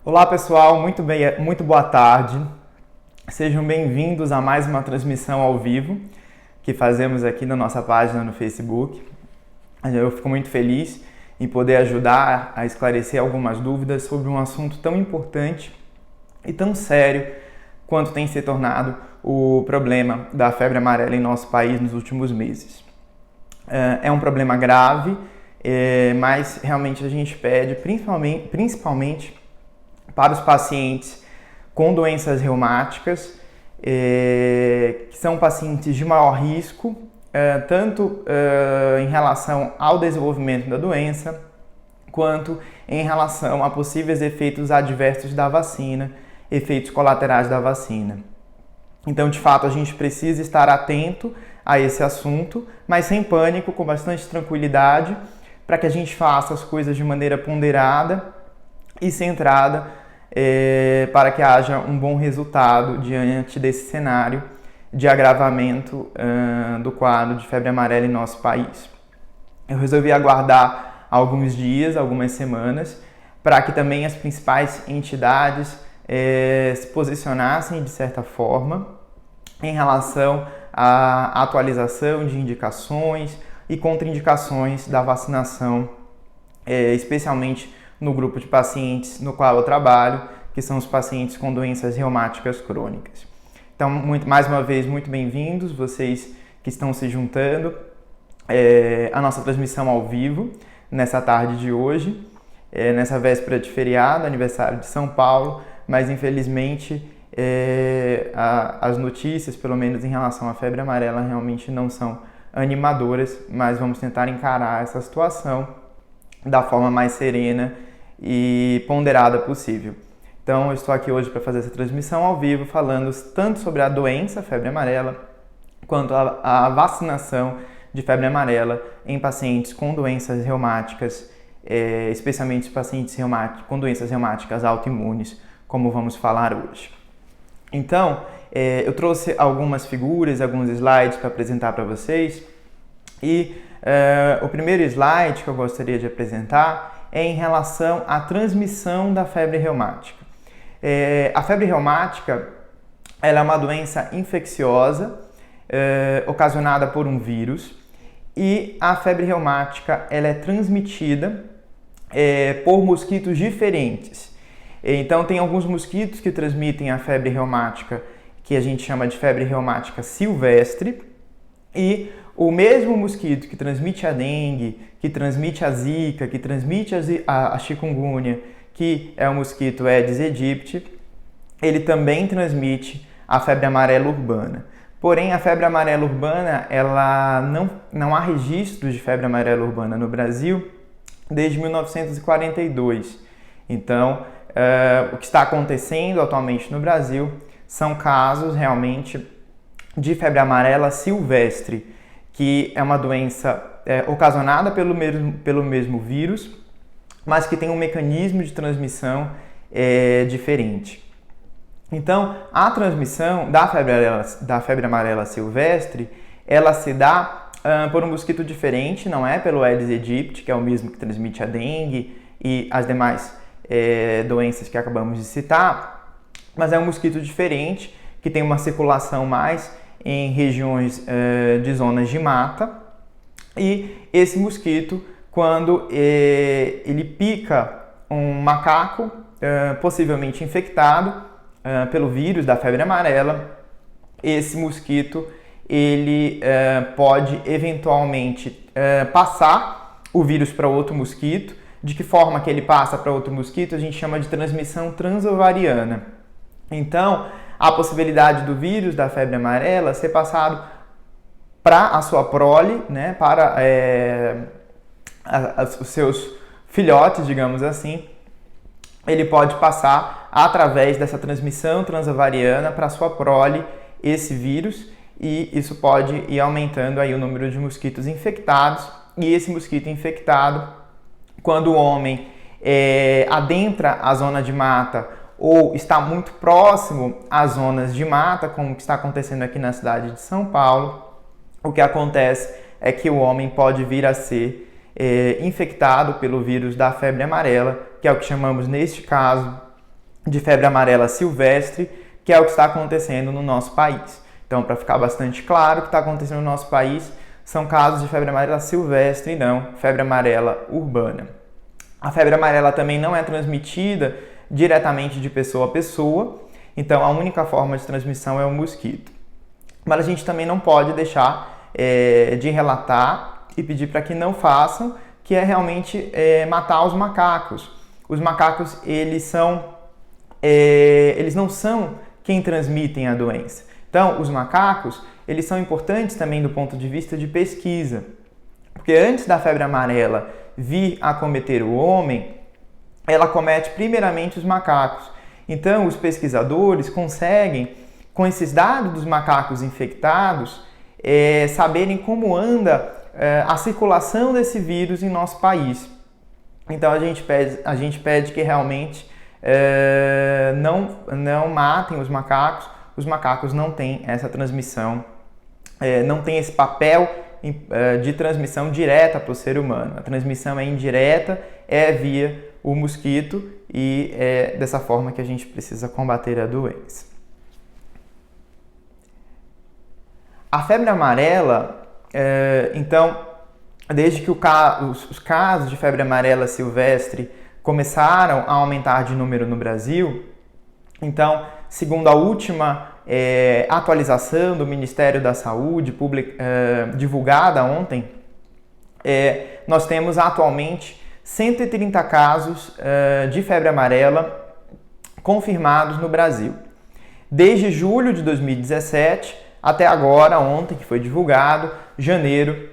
Olá pessoal, muito boa tarde. Sejam bem-vindos a mais uma transmissão ao vivo que fazemos aqui na nossa página no Facebook. Eu fico muito feliz em poder ajudar a esclarecer algumas dúvidas sobre um assunto tão importante e tão sério quanto tem se tornado o problema da febre amarela em nosso país nos últimos meses. É um problema grave, mas realmente a gente pede, principalmente para os pacientes com doenças reumáticas, que são pacientes de maior risco, tanto em relação ao desenvolvimento da doença, quanto em relação a possíveis efeitos adversos da vacina, efeitos colaterais da vacina. Então, de fato, a gente precisa estar atento a esse assunto, mas sem pânico, com bastante tranquilidade, para que a gente faça as coisas de maneira ponderada e centrada, para que haja um bom resultado diante desse cenário de agravamento do quadro de febre amarela em nosso país. Eu resolvi aguardar alguns dias, algumas semanas, para que também as principais entidades se posicionassem de certa forma em relação à atualização de indicações e contraindicações da vacinação, especialmente no grupo de pacientes no qual eu trabalho, que são os pacientes com doenças reumáticas crônicas. Então, mais uma vez, muito bem-vindos, vocês que estão se juntando à nossa transmissão ao vivo, nessa tarde de hoje, nessa véspera de feriado, aniversário de São Paulo, mas infelizmente as notícias, pelo menos em relação à febre amarela, realmente não são animadoras, mas vamos tentar encarar essa situação da forma mais serena e ponderada possível. Então, eu estou aqui hoje para fazer essa transmissão ao vivo, falando tanto sobre a doença febre amarela, quanto a vacinação de febre amarela em pacientes com doenças reumáticas, especialmente pacientes com doenças reumáticas autoimunes, como vamos falar hoje. Então, eu trouxe algumas figuras, alguns slides para apresentar para vocês, e o primeiro slide que eu gostaria de apresentar é em relação à transmissão da febre reumática. A febre reumática ela é uma doença infecciosa ocasionada por um vírus, e a febre reumática ela é transmitida por mosquitos diferentes. Então, tem alguns mosquitos que transmitem a febre reumática, que a gente chama de febre reumática silvestre, e o mesmo mosquito que transmite a dengue, que transmite a zika, que transmite a chikungunya, que é o mosquito Aedes aegypti, ele também transmite a febre amarela urbana. Porém, a febre amarela urbana, ela não há registros de febre amarela urbana no Brasil desde 1942. Então, o que está acontecendo atualmente no Brasil são casos realmente de febre amarela silvestre, que é uma doença ocasionada pelo mesmo vírus, mas que tem um mecanismo de transmissão diferente. Então, a transmissão da febre amarela silvestre, ela se dá por um mosquito diferente, não é pelo Aedes aegypti, que é o mesmo que transmite a dengue e as demais doenças que acabamos de citar, mas é um mosquito diferente, que tem uma circulação mais em regiões de zonas de mata, e esse mosquito, quando ele pica um macaco possivelmente infectado pelo vírus da febre amarela, esse mosquito ele pode eventualmente passar o vírus para outro mosquito. De que forma que ele passa para outro mosquito, a gente chama de transmissão transovariana. Então, a possibilidade do vírus da febre amarela ser passado para a sua prole, né, para os seus filhotes, digamos assim, ele pode passar através dessa transmissão transovariana para a sua prole esse vírus, e isso pode ir aumentando aí o número de mosquitos infectados. E esse mosquito infectado, quando o homem adentra a zona de mata ou está muito próximo às zonas de mata, como está acontecendo aqui na cidade de São Paulo, o que acontece é que o homem pode vir a ser infectado pelo vírus da febre amarela, que é o que chamamos, neste caso, de febre amarela silvestre, que é o que está acontecendo no nosso país. Então, para ficar bastante claro, o que está acontecendo no nosso país são casos de febre amarela silvestre e não febre amarela urbana. A febre amarela também não é transmitida diretamente de pessoa a pessoa, então a única forma de transmissão é o mosquito. Mas a gente também não pode deixar de relatar e pedir para que não façam, que é realmente matar os macacos. Os macacos, eles não são quem transmitem a doença. Então, os macacos, eles são importantes também do ponto de vista de pesquisa. Porque antes da febre amarela vir a acometer o homem, ela comete primeiramente os macacos. Então, os pesquisadores conseguem, com esses dados dos macacos infectados, saberem como anda a circulação desse vírus em nosso país. Então, a gente pede que realmente não matem os macacos não têm essa transmissão, não tem esse papel de transmissão direta para o ser humano. A transmissão é indireta, é via o mosquito e é dessa forma que a gente precisa combater a doença. A febre amarela, então, desde que os casos de febre amarela silvestre começaram a aumentar de número no Brasil, então, segundo a última atualização do Ministério da Saúde, divulgada ontem, nós temos atualmente 130 casos de febre amarela confirmados no Brasil. Desde julho de 2017 até agora, ontem, que foi divulgado, janeiro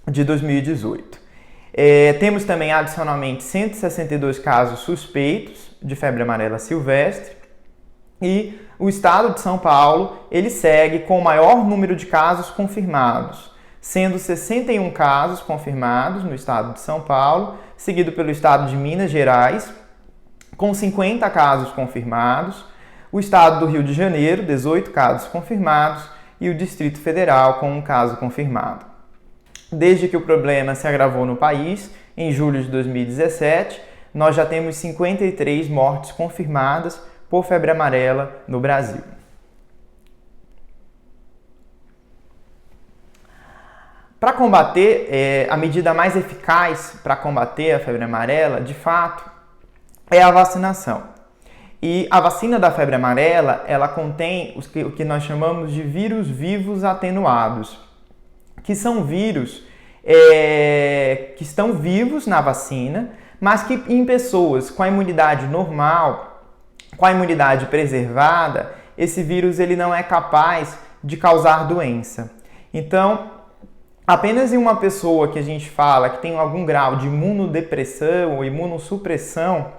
de 2018. Temos também, adicionalmente, 162 casos suspeitos de febre amarela silvestre e o estado de São Paulo, ele segue com o maior número de casos confirmados, sendo 61 casos confirmados no estado de São Paulo, seguido pelo estado de Minas Gerais, com 50 casos confirmados, o estado do Rio de Janeiro, 18 casos confirmados, e o Distrito Federal, com um caso confirmado. Desde que o problema se agravou no país, em julho de 2017, nós já temos 53 mortes confirmadas por febre amarela no Brasil. Para combater, a medida mais eficaz para combater a febre amarela, de fato, é a vacinação. E a vacina da febre amarela, ela contém o que nós chamamos de vírus vivos atenuados, que são vírus que estão vivos na vacina, mas que em pessoas com a imunidade normal, com a imunidade preservada, esse vírus ele não é capaz de causar doença. Então, apenas em uma pessoa que a gente fala que tem algum grau de imunodepressão ou imunossupressão,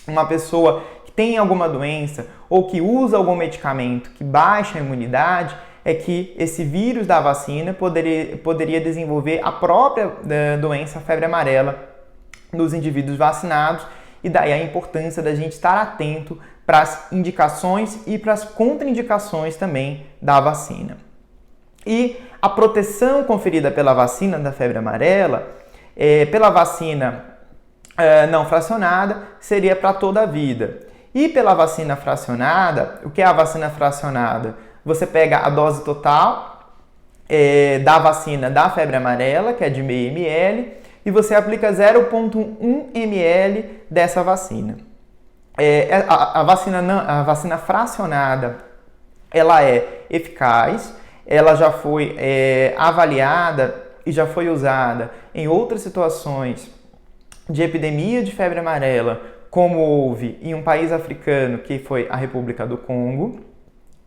uma pessoa que tem alguma doença ou que usa algum medicamento que baixa a imunidade, é que esse vírus da vacina poderia desenvolver a própria doença febre amarela nos indivíduos vacinados, e daí a importância da gente estar atento para as indicações e para as contraindicações também da vacina. E a proteção conferida pela vacina da febre amarela, pela vacina não fracionada, seria para toda a vida. E pela vacina fracionada, o que é a vacina fracionada? Você pega a dose total da vacina da febre amarela, que é de meio ml, e você aplica 0,1 ml dessa vacina. A vacina fracionada, ela é eficaz, ela já foi avaliada e já foi usada em outras situações de epidemia de febre amarela, como houve em um país africano, que foi a República do Congo.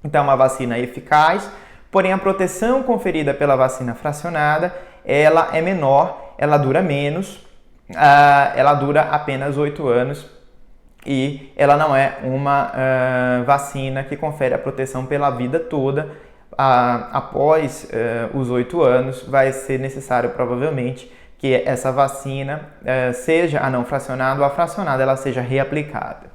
Então, é uma vacina eficaz, porém a proteção conferida pela vacina fracionada, ela é menor, ela dura menos, ela dura apenas 8 anos e ela não é uma vacina que confere a proteção pela vida toda. Após os 8 anos, vai ser necessário provavelmente que essa vacina, seja a não fracionada ou a fracionada, ela seja reaplicada.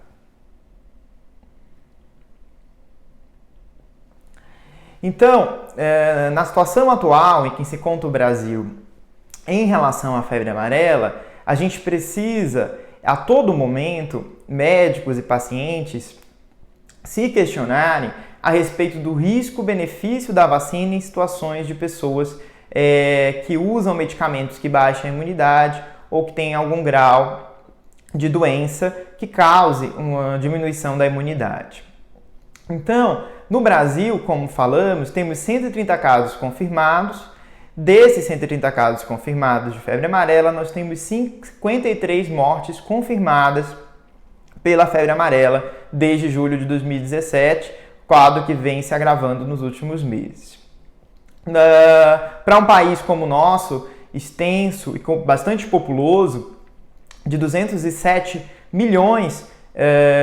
Então, na situação atual em que se encontra o Brasil em relação à febre amarela, a gente precisa a todo momento, médicos e pacientes se questionarem a respeito do risco-benefício da vacina em situações de pessoas que usam medicamentos que baixam a imunidade ou que têm algum grau de doença que cause uma diminuição da imunidade. Então, no Brasil, como falamos, temos 130 casos confirmados. Desses 130 casos confirmados de febre amarela, nós temos 53 mortes confirmadas pela febre amarela desde julho de 2017, quadro que vem se agravando nos últimos meses. Para um país como o nosso, extenso e bastante populoso, de 207 milhões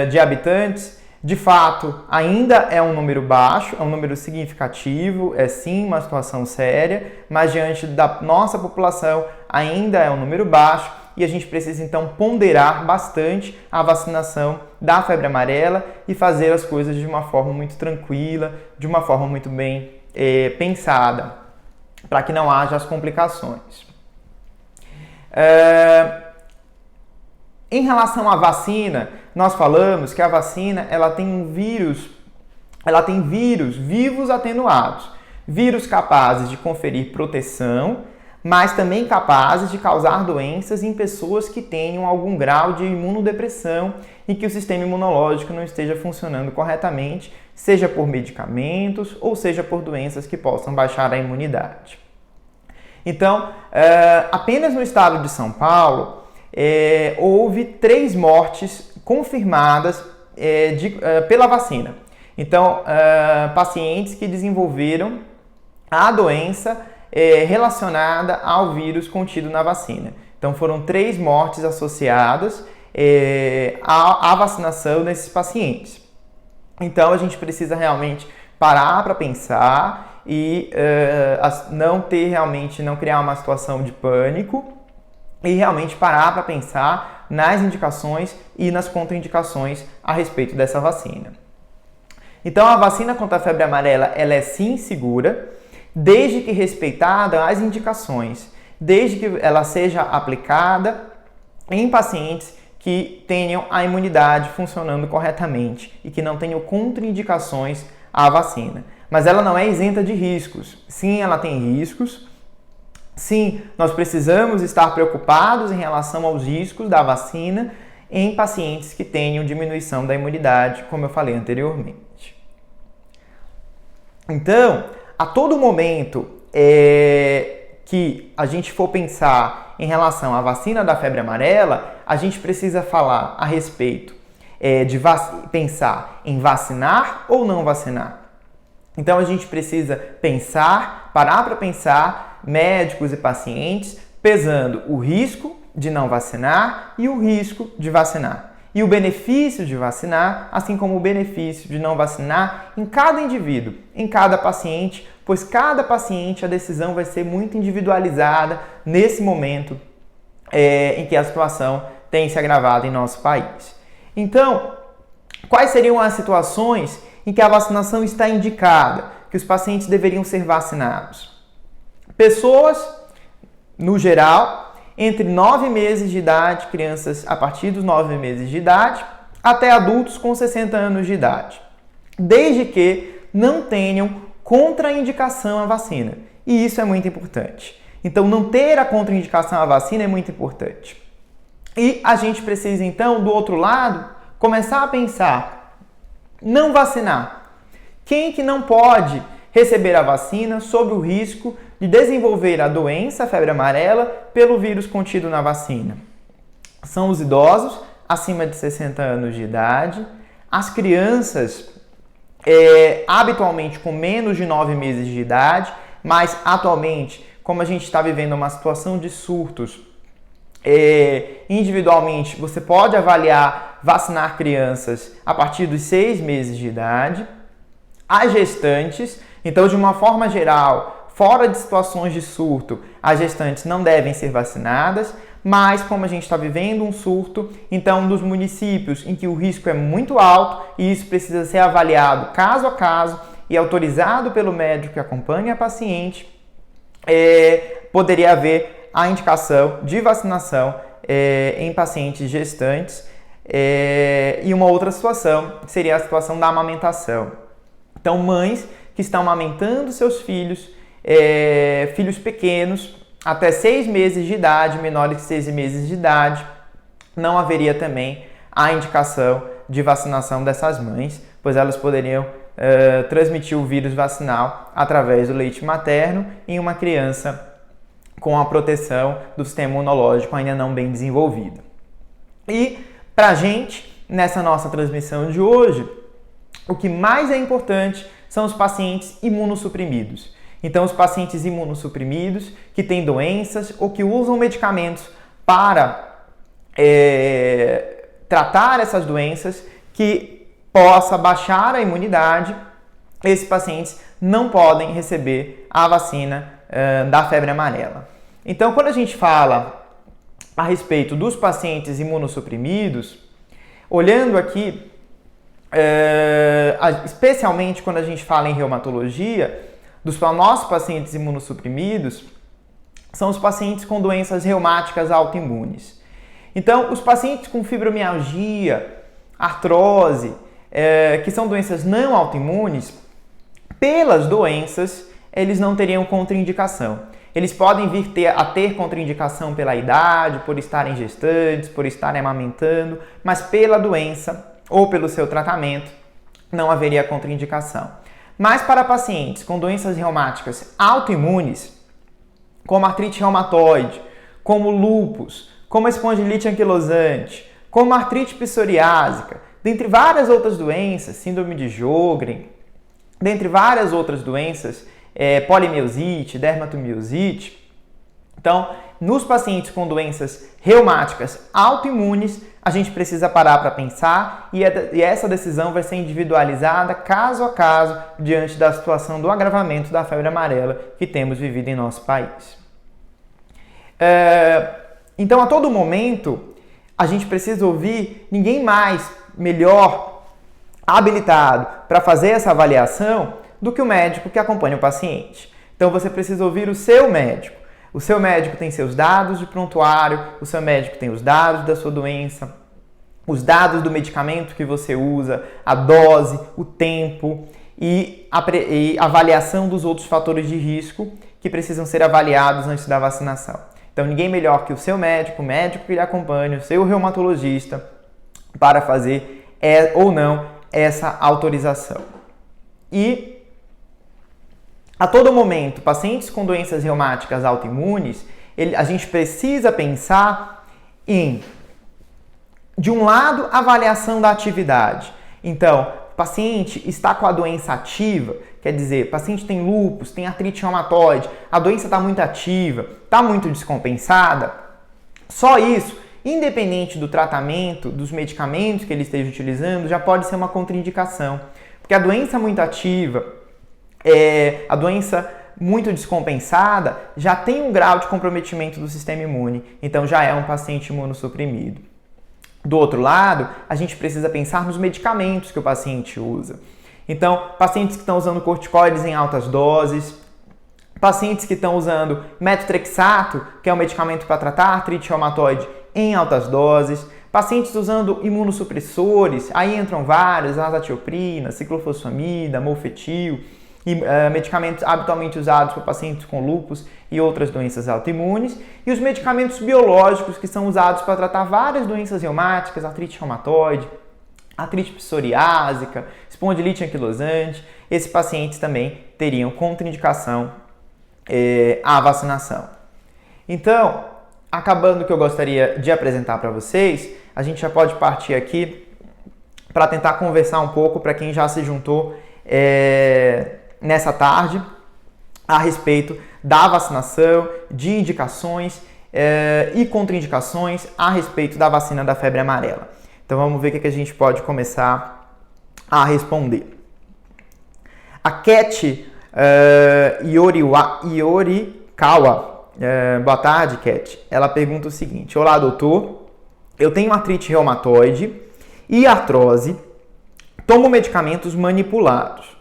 de habitantes, de fato, ainda é um número baixo, é um número significativo, é sim uma situação séria, mas diante da nossa população ainda é um número baixo e a gente precisa então ponderar bastante a vacinação da febre amarela e fazer as coisas de uma forma muito tranquila, de uma forma muito bem pensada, para que não haja as complicações. Em relação à vacina, nós falamos que a vacina ela tem vírus vivos atenuados, vírus capazes de conferir proteção, mas também capazes de causar doenças em pessoas que tenham algum grau de imunodepressão e que o sistema imunológico não esteja funcionando corretamente, seja por medicamentos ou seja por doenças que possam baixar a imunidade. Então, apenas no estado de São Paulo, houve 3 mortes confirmadas pela vacina. Então, pacientes que desenvolveram a doença relacionada ao vírus contido na vacina. Então, foram 3 mortes associadas à vacinação desses pacientes. Então, a gente precisa realmente parar para pensar e não criar uma situação de pânico e realmente parar para pensar nas indicações e nas contraindicações a respeito dessa vacina. Então, a vacina contra a febre amarela ela é sim segura, desde que respeitada as indicações, desde que ela seja aplicada em pacientes que tenham a imunidade funcionando corretamente e que não tenham contraindicações à vacina. Mas ela não é isenta de riscos. Sim, ela tem riscos. Sim, nós precisamos estar preocupados em relação aos riscos da vacina em pacientes que tenham diminuição da imunidade, como eu falei anteriormente. Então, a todo momento que a gente for pensar em relação à vacina da febre amarela, a gente precisa falar a respeito de pensar em vacinar ou não vacinar. Então, a gente precisa parar para pensar, médicos e pacientes, pesando o risco de não vacinar e o risco de vacinar. E o benefício de vacinar, assim como o benefício de não vacinar em cada indivíduo, em cada paciente, pois cada paciente a decisão vai ser muito individualizada nesse momento em que a situação tem se agravado em nosso país. Então, quais seriam as situações em que a vacinação está indicada, que os pacientes deveriam ser vacinados? Pessoas, no geral, entre 9 meses de idade, crianças a partir dos 9 meses de idade, até adultos com 60 anos de idade, desde que não tenham contraindicação à vacina. E isso é muito importante. Então, não ter a contraindicação à vacina é muito importante. E a gente precisa, então, do outro lado, começar a pensar, não vacinar. Quem que não pode receber a vacina sob o risco de desenvolver a doença, a febre amarela, pelo vírus contido na vacina? São os idosos acima de 60 anos de idade, as crianças habitualmente com menos de 9 meses de idade, mas atualmente, como a gente está vivendo uma situação de surtos, individualmente você pode avaliar vacinar crianças a partir dos 6 meses de idade, as gestantes. Então, de uma forma geral, fora de situações de surto, as gestantes não devem ser vacinadas, mas como a gente está vivendo um surto, então dos municípios em que o risco é muito alto e isso precisa ser avaliado caso a caso e autorizado pelo médico que acompanha a paciente, poderia haver a indicação de vacinação em pacientes gestantes. E uma outra situação seria a situação da amamentação. Então, mães que estão amamentando seus filhos, filhos pequenos, até 6 meses de idade, menores que 6 meses de idade, não haveria também a indicação de vacinação dessas mães, pois elas poderiam transmitir o vírus vacinal através do leite materno em uma criança com a proteção do sistema imunológico ainda não bem desenvolvida. E para a gente, nessa nossa transmissão de hoje, o que mais é importante são os pacientes imunossuprimidos. Então, os pacientes imunossuprimidos que têm doenças ou que usam medicamentos para tratar essas doenças que possa baixar a imunidade, esses pacientes não podem receber a vacina da febre amarela. Então, quando a gente fala a respeito dos pacientes imunossuprimidos, olhando aqui, especialmente quando a gente fala em reumatologia, dos nossos pacientes imunossuprimidos, são os pacientes com doenças reumáticas autoimunes. Então, os pacientes com fibromialgia, artrose, que são doenças não autoimunes, pelas doenças, eles não teriam contraindicação. Eles podem vir a ter contraindicação pela idade, por estarem gestantes, por estarem amamentando, mas pela doença ou pelo seu tratamento não haveria contraindicação. Mas para pacientes com doenças reumáticas autoimunes, como artrite reumatoide, como lúpus, como espondilite anquilosante, como artrite psoriásica, dentre várias outras doenças, síndrome de Sjögren, dentre várias outras doenças, polimiosite, dermatomiosite. Então, nos pacientes com doenças reumáticas autoimunes, a gente precisa parar para pensar e essa decisão vai ser individualizada caso a caso diante da situação do agravamento da febre amarela que temos vivido em nosso país. Então, a todo momento, a gente precisa ouvir ninguém mais melhor habilitado para fazer essa avaliação do que o médico que acompanha o paciente. Então, você precisa ouvir o seu médico. O seu médico tem seus dados de prontuário, o seu médico tem os dados da sua doença, os dados do medicamento que você usa, a dose, o tempo e a avaliação dos outros fatores de risco que precisam ser avaliados antes da vacinação. Então, ninguém melhor que o seu médico, o médico que lhe acompanha, o seu reumatologista, para fazer ou não essa autorização. E a todo momento, pacientes com doenças reumáticas autoimunes, a gente precisa pensar em, de um lado, avaliação da atividade. Então, o paciente está com a doença ativa, quer dizer, o paciente tem lúpus, tem artrite reumatoide, a doença está muito ativa, está muito descompensada. Só isso, independente do tratamento, dos medicamentos que ele esteja utilizando, já pode ser uma contraindicação. Porque a doença muito ativa, a doença muito descompensada, já tem um grau de comprometimento do sistema imune, então já é um paciente imunossuprimido. Do outro lado, a gente precisa pensar nos medicamentos que o paciente usa. Então, pacientes que estão usando corticoides em altas doses, pacientes que estão usando metotrexato, que é um medicamento para tratar artrite reumatoide em altas doses, pacientes usando imunossupressores, aí entram vários, azatioprina, ciclofosfamida, mofetil, e medicamentos habitualmente usados por pacientes com lúpus e outras doenças autoimunes, e os medicamentos biológicos que são usados para tratar várias doenças reumáticas, artrite reumatoide, artrite psoriásica, espondilite anquilosante. Esses pacientes também teriam contraindicação à vacinação. Então, acabando o que eu gostaria de apresentar para vocês, a gente já pode partir aqui para tentar conversar um pouco para quem já se juntou nessa tarde a respeito da vacinação, de indicações e contraindicações a respeito da vacina da febre amarela. Então vamos ver o que a gente pode começar a responder. A Cat Yorikawa, boa tarde, Cat. Ela pergunta o seguinte: olá, doutor, eu tenho artrite reumatoide e artrose, tomo medicamentos manipulados,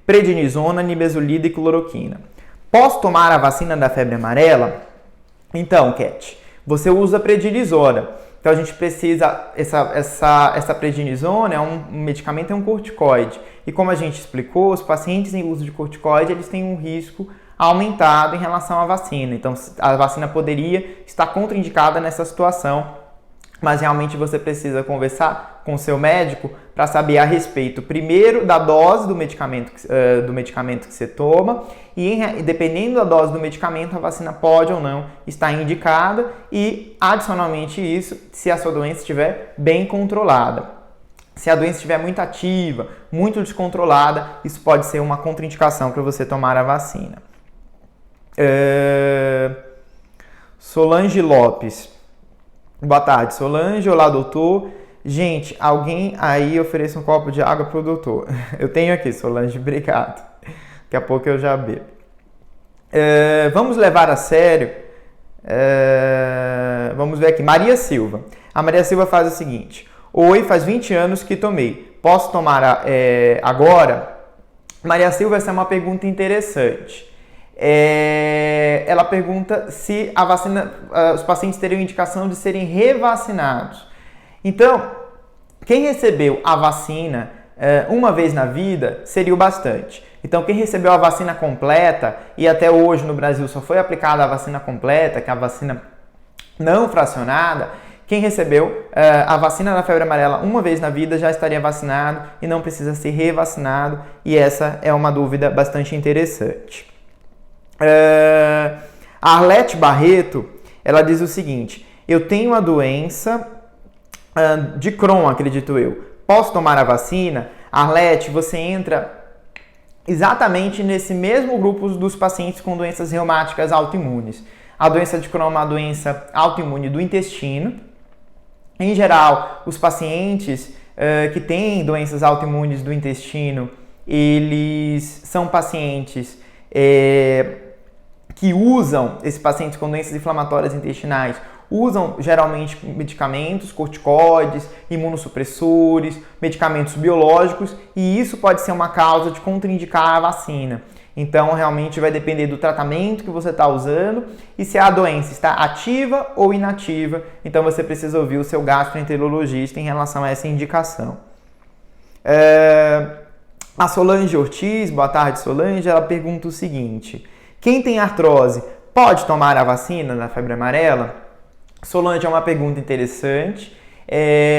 prednisona, nimesulida e cloroquina. Posso tomar a vacina da febre amarela? Então, Cat, você usa prednisona. Então a gente precisa, essa prednisona é um medicamento, é um corticoide. E como a gente explicou, os pacientes em uso de corticoide, eles têm um risco aumentado em relação à vacina. Então a vacina poderia estar contraindicada nessa situação, mas realmente você precisa conversar com o seu médico para saber a respeito, primeiro, da dose do medicamento que você toma e, dependendo da dose do medicamento, a vacina pode ou não estar indicada e, adicionalmente isso, se a sua doença estiver bem controlada. Se a doença estiver muito ativa, muito descontrolada, isso pode ser uma contraindicação para você tomar a vacina. Solange Lopes. Boa tarde, Solange. Olá, doutor. Gente, alguém aí ofereça um copo de água pro doutor. Eu tenho aqui, Solange, obrigado. Daqui a pouco eu já bebo. Vamos levar a sério. Vamos ver aqui. Maria Silva. A Maria Silva faz o seguinte. Oi, faz 20 anos que tomei. Posso tomar agora? Maria Silva, essa é uma pergunta interessante. Ela pergunta se a vacina, os pacientes teriam indicação de serem revacinados. Então, quem recebeu a vacina uma vez na vida seria o bastante. Então, quem recebeu a vacina completa, e até hoje no Brasil só foi aplicada a vacina completa, que é a vacina não fracionada, quem recebeu a vacina da febre amarela uma vez na vida já estaria vacinado e não precisa ser revacinado, e essa é uma dúvida bastante interessante. A Arlete Barreto, ela diz o seguinte: eu tenho a doença de Crohn, acredito eu. Posso tomar a vacina? Arlete, você entra exatamente nesse mesmo grupo dos pacientes com doenças reumáticas autoimunes. A doença de Crohn é uma doença autoimune do intestino. Em geral, os pacientes que têm doenças autoimunes do intestino, eles são pacientes que usam, esses pacientes com doenças inflamatórias intestinais, usam geralmente medicamentos, corticoides, imunossupressores, medicamentos biológicos, e isso pode ser uma causa de contraindicar a vacina. Então, realmente vai depender do tratamento que você está usando e se a doença está ativa ou inativa. Então, você precisa ouvir o seu gastroenterologista em relação a essa indicação. A Solange Ortiz, boa tarde, Solange, ela pergunta o seguinte: quem tem artrose pode tomar a vacina da febre amarela? Solange, é uma pergunta interessante.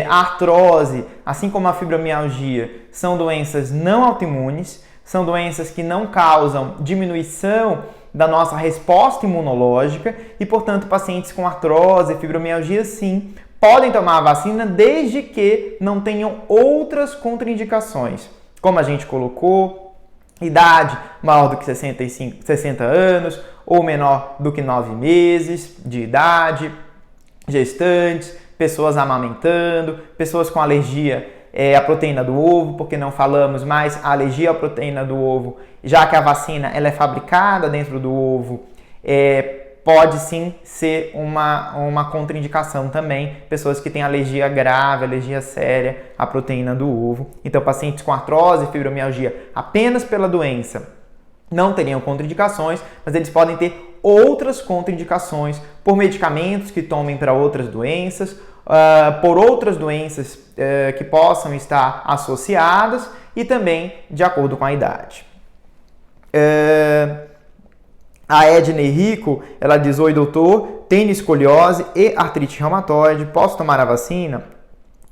A artrose, assim como a fibromialgia, são doenças não autoimunes, são doenças que não causam diminuição da nossa resposta imunológica e, portanto, pacientes com artrose e fibromialgia, sim, podem tomar a vacina desde que não tenham outras contraindicações, como a gente colocou, idade maior do que 60 anos ou menor do que 9 meses de idade, gestantes, pessoas amamentando, pessoas com alergia à proteína do ovo, porque não falamos mais a alergia à proteína do ovo, já que a vacina ela é fabricada dentro do ovo, pode sim ser uma contraindicação também, pessoas que têm alergia grave, alergia séria à proteína do ovo. Então, pacientes com artrose e fibromialgia apenas pela doença não teriam contraindicações, mas eles podem ter outras contraindicações por medicamentos que tomem para outras doenças, por outras doenças que possam estar associadas e também de acordo com a idade. A Edna Henrico, ela diz: oi doutor, tenho escoliose e artrite reumatoide, posso tomar a vacina?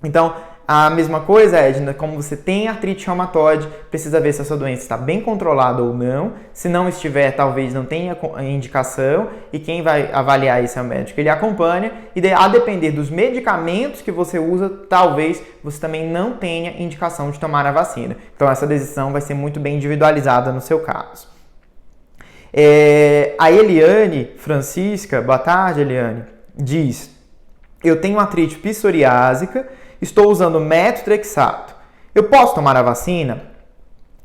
Então, a mesma coisa, Edna, como você tem artrite reumatoide, precisa ver se a sua doença está bem controlada ou não. Se não estiver, talvez não tenha indicação, e quem vai avaliar isso é o médico. Ele acompanha, e a depender dos medicamentos que você usa, talvez você também não tenha indicação de tomar a vacina. Então, essa decisão vai ser muito bem individualizada no seu caso. A Eliane Francisca, boa tarde, Eliane, diz: eu tenho artrite psoriásica, estou usando metotrexato. Eu posso tomar a vacina?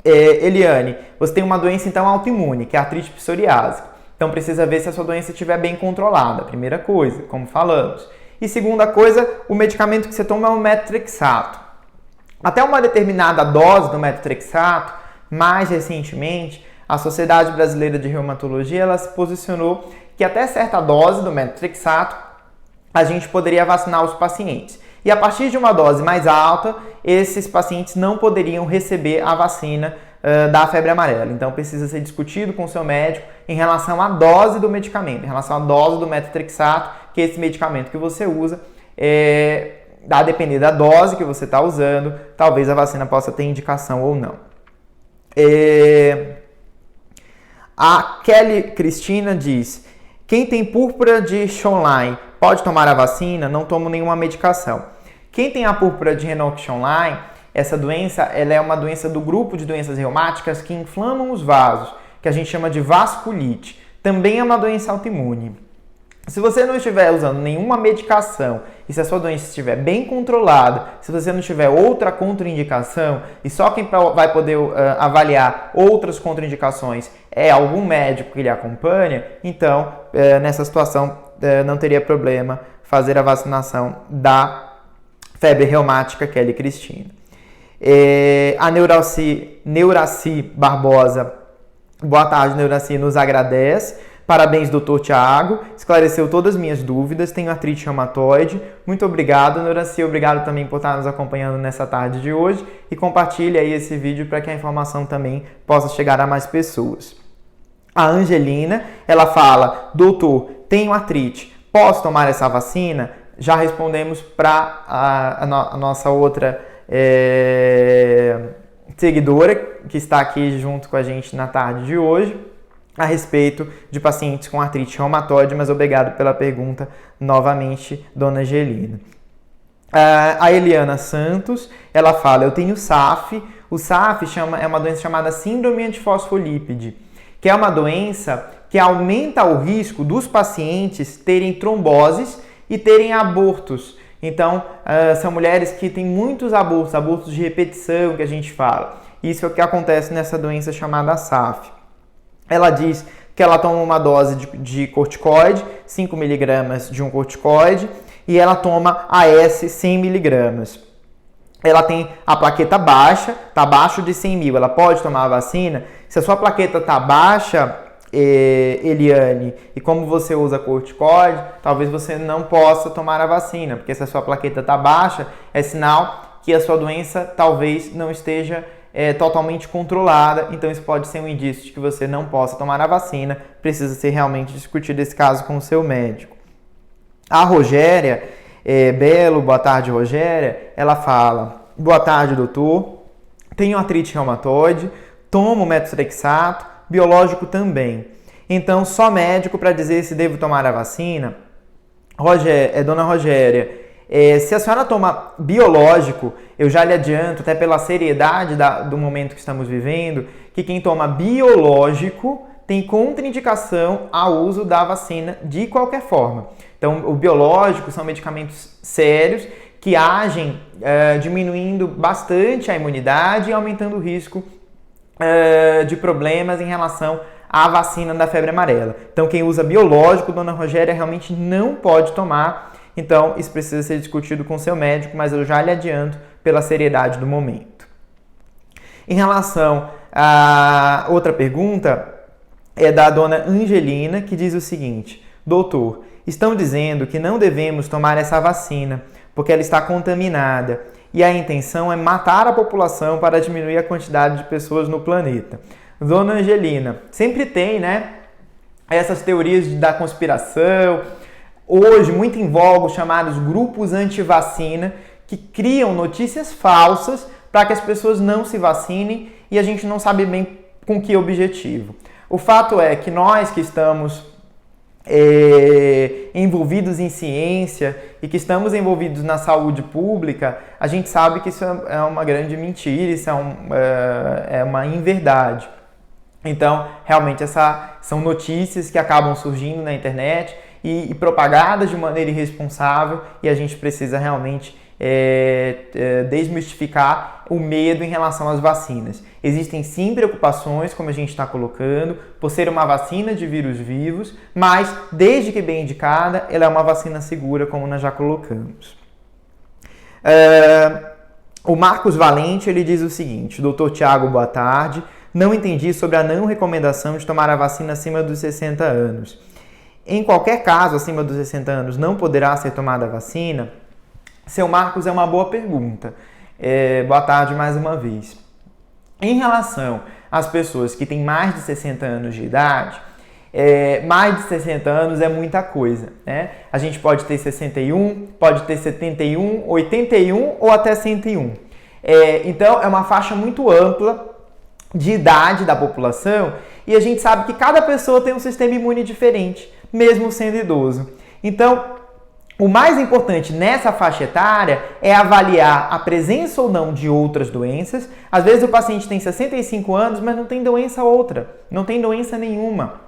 Eliane, você tem uma doença então autoimune, que é a artrite psoriásica. Então precisa ver se a sua doença estiver bem controlada, primeira coisa, como falamos. E segunda coisa, o medicamento que você toma é o metotrexato. Até uma determinada dose do metotrexato, mais recentemente, a Sociedade Brasileira de Reumatologia ela se posicionou que até certa dose do metotrexato a gente poderia vacinar os pacientes. E a partir de uma dose mais alta, esses pacientes não poderiam receber a vacina da febre amarela. Então precisa ser discutido com o seu médico em relação à dose do medicamento, em relação à dose do metotrexato, que é esse medicamento que você usa. A depender da dose que você está usando, talvez a vacina possa ter indicação ou não. A Kelly Cristina diz: quem tem púrpura de Schönlein pode tomar a vacina? Não tomo nenhuma medicação. Quem tem a púrpura de Raynaud-Schönlein, essa doença ela é uma doença do grupo de doenças reumáticas que inflamam os vasos, que a gente chama de vasculite. Também é uma doença autoimune. Se você não estiver usando nenhuma medicação e se a sua doença estiver bem controlada, se você não tiver outra contraindicação e só quem vai poder avaliar outras contraindicações é algum médico que lhe acompanha, então nessa situação não teria problema fazer a vacinação da febre reumática Kelly Cristina. A Neuraci Barbosa, boa tarde, Neuraci, nos agradece. Parabéns, doutor Tiago, esclareceu todas as minhas dúvidas, tenho artrite reumatoide. Muito obrigado, Neuraci, obrigado também por estar nos acompanhando nessa tarde de hoje e compartilhe aí esse vídeo para que a informação também possa chegar a mais pessoas. A Angelina, ela fala: doutor, tenho artrite, posso tomar essa vacina? Já respondemos para a nossa outra seguidora que está aqui junto com a gente na tarde de hoje, a respeito de pacientes com artrite reumatoide, mas obrigado pela pergunta novamente, dona Angelina. A Eliana Santos, ela fala: eu tenho SAF. O SAF é uma doença chamada síndrome antifosfolípide, que é uma doença que aumenta o risco dos pacientes terem tromboses e terem abortos. Então, são mulheres que têm muitos abortos de repetição que a gente fala. Isso é o que acontece nessa doença chamada SAF. Ela diz que ela toma uma dose de corticoide, 5 mg de um corticoide, e ela toma AS 100 mg. Ela tem a plaqueta baixa, está abaixo de 100 mil, ela pode tomar a vacina? Se a sua plaqueta está baixa, Eliane, e como você usa corticoide, talvez você não possa tomar a vacina, porque se a sua plaqueta está baixa, é sinal que a sua doença talvez não esteja totalmente controlada, então isso pode ser um indício de que você não possa tomar a vacina, precisa ser realmente discutido esse caso com o seu médico. A Rogéria Belo, boa tarde, Rogéria, ela fala: boa tarde, doutor, tenho artrite reumatoide, tomo metotrexato, biológico também, então só médico para dizer se devo tomar a vacina? Dona Rogéria, se a senhora toma biológico, eu já lhe adianto, até pela seriedade do momento que estamos vivendo, que quem toma biológico tem contraindicação ao uso da vacina de qualquer forma. Então, o biológico são medicamentos sérios que agem diminuindo bastante a imunidade e aumentando o risco de problemas em relação à vacina da febre amarela. Então, quem usa biológico, dona Rogéria, realmente não pode tomar. Então, isso precisa ser discutido com seu médico, mas eu já lhe adianto pela seriedade do momento. Em relação a outra pergunta, é da dona Angelina, que diz o seguinte: doutor, estão dizendo que não devemos tomar essa vacina porque ela está contaminada e a intenção é matar a população para diminuir a quantidade de pessoas no planeta. Dona Angelina, sempre tem, né, essas teorias da conspiração. Hoje, muito em voga, os chamados grupos anti-vacina, que criam notícias falsas para que as pessoas não se vacinem e a gente não sabe bem com que objetivo. O fato é que nós que estamos envolvidos em ciência e que estamos envolvidos na saúde pública, a gente sabe que isso é uma grande mentira, isso é uma inverdade. Então, realmente, são notícias que acabam surgindo na internet e propagadas de maneira irresponsável, e a gente precisa realmente desmistificar o medo em relação às vacinas. Existem sim preocupações, como a gente está colocando, por ser uma vacina de vírus vivos, mas desde que bem indicada, ela é uma vacina segura, como nós já colocamos. O Marcos Valente, ele diz o seguinte: doutor Tiago, boa tarde, não entendi sobre a não recomendação de tomar a vacina acima dos 60 anos. em qualquer caso, acima dos 60 anos, não poderá ser tomada a vacina? Seu Marcos, é uma boa pergunta. Boa tarde mais uma vez. Em relação às pessoas que têm mais de 60 anos de idade, mais de 60 anos é muita coisa, né? A gente pode ter 61, pode ter 71, 81 ou até 101. Então, é uma faixa muito ampla de idade da população e a gente sabe que cada pessoa tem um sistema imune diferente, mesmo sendo idoso. Então, o mais importante nessa faixa etária é avaliar a presença ou não de outras doenças. Às vezes o paciente tem 65 anos, mas não tem doença outra, não tem doença nenhuma.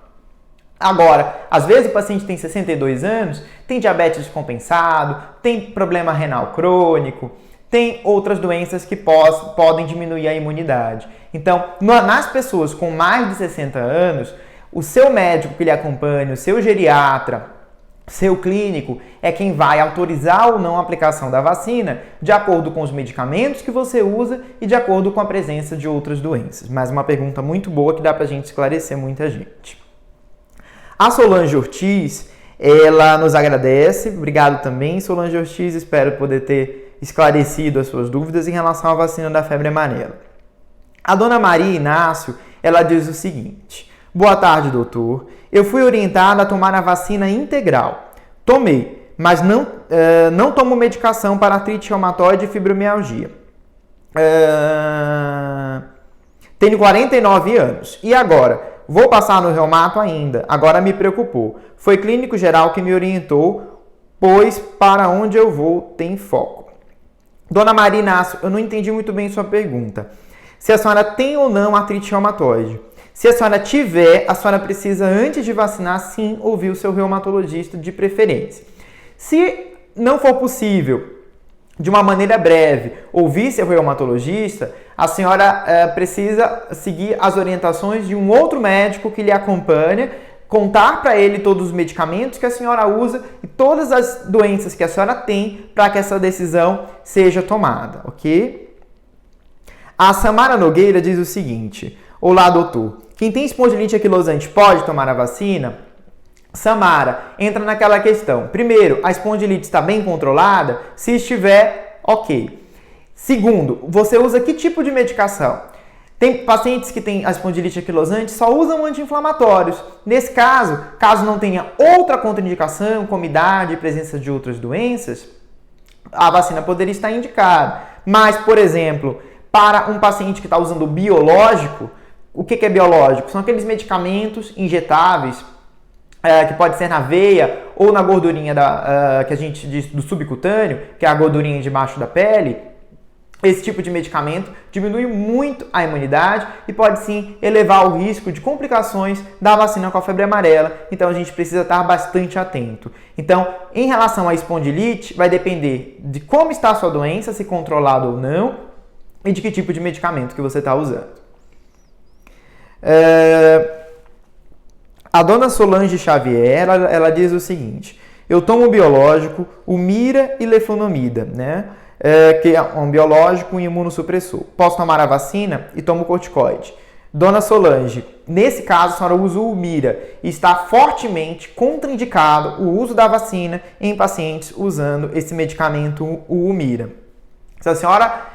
Agora, às vezes o paciente tem 62 anos, tem diabetes descompensado, tem problema renal crônico, tem outras doenças que podem diminuir a imunidade. Então, nas pessoas com mais de 60 anos, o seu médico que lhe acompanha, o seu geriatra, seu clínico é quem vai autorizar ou não a aplicação da vacina de acordo com os medicamentos que você usa e de acordo com a presença de outras doenças. Mas uma pergunta muito boa que dá pra gente esclarecer muita gente. A Solange Ortiz, ela nos agradece. Obrigado também, Solange Ortiz. Espero poder ter esclarecido as suas dúvidas em relação à vacina da febre amarela. A dona Maria Inácio, ela diz o seguinte: boa tarde, doutor. Eu fui orientada a tomar a vacina integral. Tomei, mas não tomo medicação para artrite reumatoide e fibromialgia. Tenho 49 anos. E agora? Vou passar no reumato ainda. Agora me preocupou. Foi clínico geral que me orientou, pois para onde eu vou tem foco. Dona Maria Inácio, eu não entendi muito bem sua pergunta. Se a senhora tem ou não artrite reumatoide. Se a senhora tiver, a senhora precisa, antes de vacinar, sim, ouvir o seu reumatologista de preferência. Se não for possível, de uma maneira breve, ouvir seu reumatologista, a senhora precisa seguir as orientações de um outro médico que lhe acompanha, contar para ele todos os medicamentos que a senhora usa e todas as doenças que a senhora tem para que essa decisão seja tomada, ok? A Samara Nogueira diz o seguinte: olá, doutor. Quem tem espondilite anquilosante pode tomar a vacina? Samara, entra naquela questão. Primeiro, a espondilite está bem controlada? Se estiver, ok. Segundo, você usa que tipo de medicação? Tem pacientes que têm a espondilite anquilosante só usam anti-inflamatórios. Nesse caso, caso não tenha outra contraindicação, como idade e presença de outras doenças, a vacina poderia estar indicada. Mas, por exemplo, para um paciente que está usando biológico, o que é biológico? São aqueles medicamentos injetáveis, que pode ser na veia ou na gordurinha que a gente diz do subcutâneo, que é a gordurinha debaixo da pele. Esse tipo de medicamento diminui muito a imunidade e pode sim elevar o risco de complicações da vacina com a febre amarela. Então a gente precisa estar bastante atento. Então, em relação à espondilite, vai depender de como está a sua doença, se controlada ou não, e de que tipo de medicamento que você está usando. A dona Solange Xavier, ela diz o seguinte: eu tomo biológico, o Mira e Lefunomida, né? Que é um biológico e imunossupressor. Posso tomar a vacina e tomo corticoide. Dona Solange, nesse caso a senhora usa o Mira e está fortemente contraindicado o uso da vacina em pacientes usando esse medicamento, o Mira. Se a senhora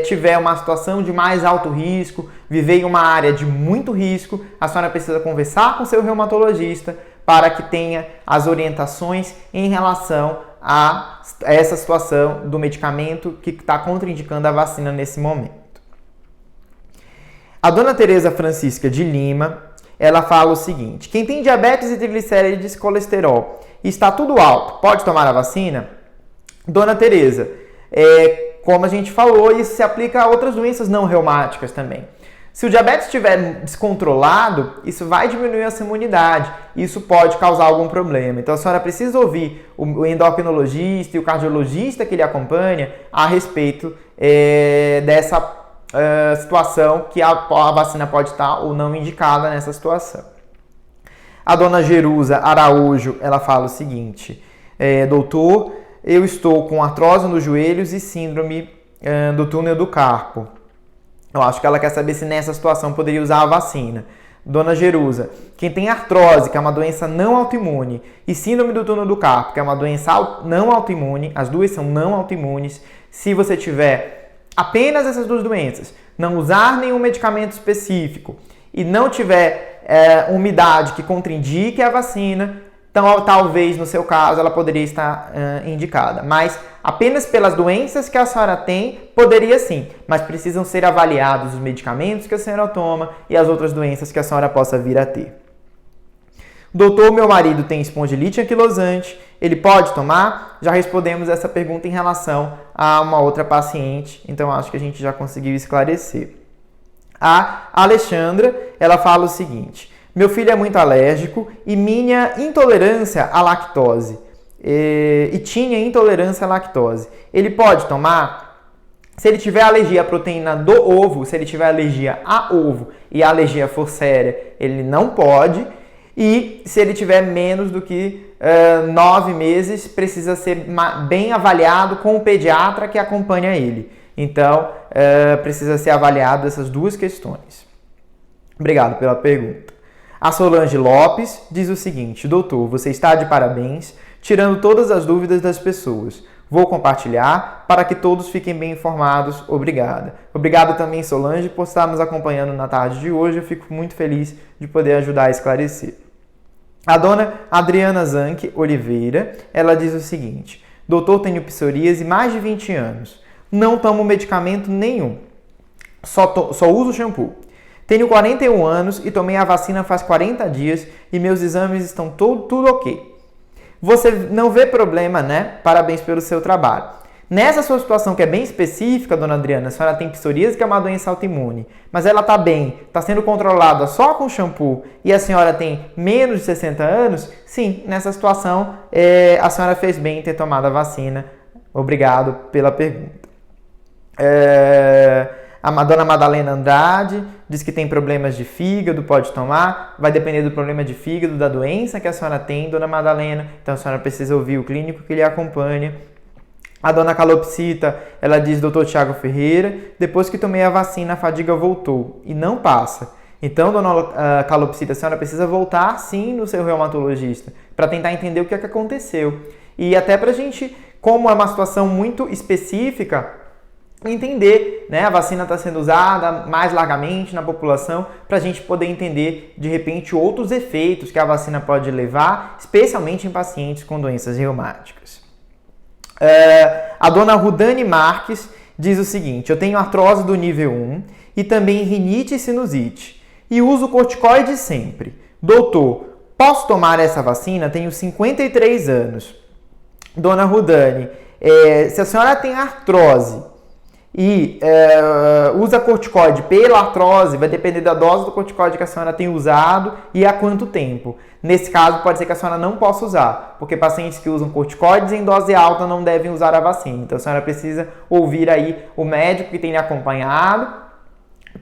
tiver uma situação de mais alto risco, viver em uma área de muito risco, a senhora precisa conversar com seu reumatologista para que tenha as orientações em relação a essa situação do medicamento que está contraindicando a vacina nesse momento. A dona Tereza Francisca de Lima, ela fala o seguinte: quem tem diabetes e triglicérides, colesterol e está tudo alto, pode tomar a vacina? Dona Tereza, como a gente falou, isso se aplica a outras doenças não reumáticas também. Se o diabetes estiver descontrolado, isso vai diminuir a sua imunidade. Isso pode causar algum problema. Então a senhora precisa ouvir o endocrinologista e o cardiologista que lhe acompanha a respeito dessa situação que a vacina pode estar ou não indicada nessa situação. A dona Jerusa Araújo, ela fala o seguinte: doutor, eu estou com artrose nos joelhos e síndrome do túnel do carpo. Eu acho que ela quer saber se nessa situação poderia usar a vacina. Dona Jerusa, quem tem artrose, que é uma doença não autoimune, e síndrome do túnel do carpo, que é uma doença não autoimune, as duas são não autoimunes, se você tiver apenas essas duas doenças, não usar nenhum medicamento específico e não tiver umidade que contraindique a vacina, então talvez no seu caso ela poderia estar indicada. Mas apenas pelas doenças que a senhora tem, poderia sim, mas precisam ser avaliados os medicamentos que a senhora toma e as outras doenças que a senhora possa vir a ter. Doutor, meu marido tem espondilite anquilosante, ele pode tomar? Já respondemos essa pergunta em relação a uma outra paciente, então acho que a gente já conseguiu esclarecer. A Alexandra, ela fala o seguinte: meu filho é muito alérgico e minha intolerância à lactose, e tinha intolerância à lactose. Ele pode tomar? Se ele tiver alergia à proteína do ovo, se ele tiver alergia a ovo e a alergia for séria, ele não pode. E se ele tiver menos do que 9 meses, precisa ser bem avaliado com o pediatra que acompanha ele. Então, precisa ser avaliado essas duas questões. Obrigado pela pergunta. A Solange Lopes diz o seguinte: doutor, você está de parabéns, tirando todas as dúvidas das pessoas. Vou compartilhar para que todos fiquem bem informados. Obrigada. Obrigado também, Solange, por estar nos acompanhando na tarde de hoje. Eu fico muito feliz de poder ajudar a esclarecer. A dona Adriana Zanck Oliveira, ela diz o seguinte: doutor, tenho psoríase mais de 20 anos. Não tomo medicamento nenhum. Só uso shampoo. Tenho 41 anos e tomei a vacina faz 40 dias e meus exames estão tudo ok. Você não vê problema, né? Parabéns pelo seu trabalho. Nessa sua situação que é bem específica, dona Adriana, a senhora tem psoríase, que é uma doença autoimune, mas ela está bem, está sendo controlada só com shampoo e a senhora tem menos de 60 anos, sim, nessa situação a senhora fez bem em ter tomado a vacina. Obrigado pela pergunta. A dona Madalena Andrade diz que tem problemas de fígado, pode tomar. Vai depender do problema de fígado, da doença que a senhora tem, dona Madalena. Então a senhora precisa ouvir o clínico que lhe acompanha. A dona Calopsita, ela diz: doutor Tiago Ferreira, depois que tomei a vacina, a fadiga voltou e não passa. Então, dona Calopsita, a senhora precisa voltar sim no seu reumatologista para tentar entender o que é que aconteceu. E até para a gente, como é uma situação muito específica, entender, né? A vacina está sendo usada mais largamente na população para a gente poder entender, de repente, outros efeitos que a vacina pode levar, especialmente em pacientes com doenças reumáticas. A dona Rudane Marques diz o seguinte: eu tenho artrose do nível 1 e também rinite e sinusite e uso corticoide sempre. Doutor, posso tomar essa vacina? Tenho 53 anos. Dona Rudane, se a senhora tem artrose e usa corticoide pela artrose, vai depender da dose do corticoide que a senhora tem usado e há quanto tempo. Nesse caso, pode ser que a senhora não possa usar, porque pacientes que usam corticoides em dose alta não devem usar a vacina. Então, a senhora precisa ouvir aí o médico que tem lhe acompanhado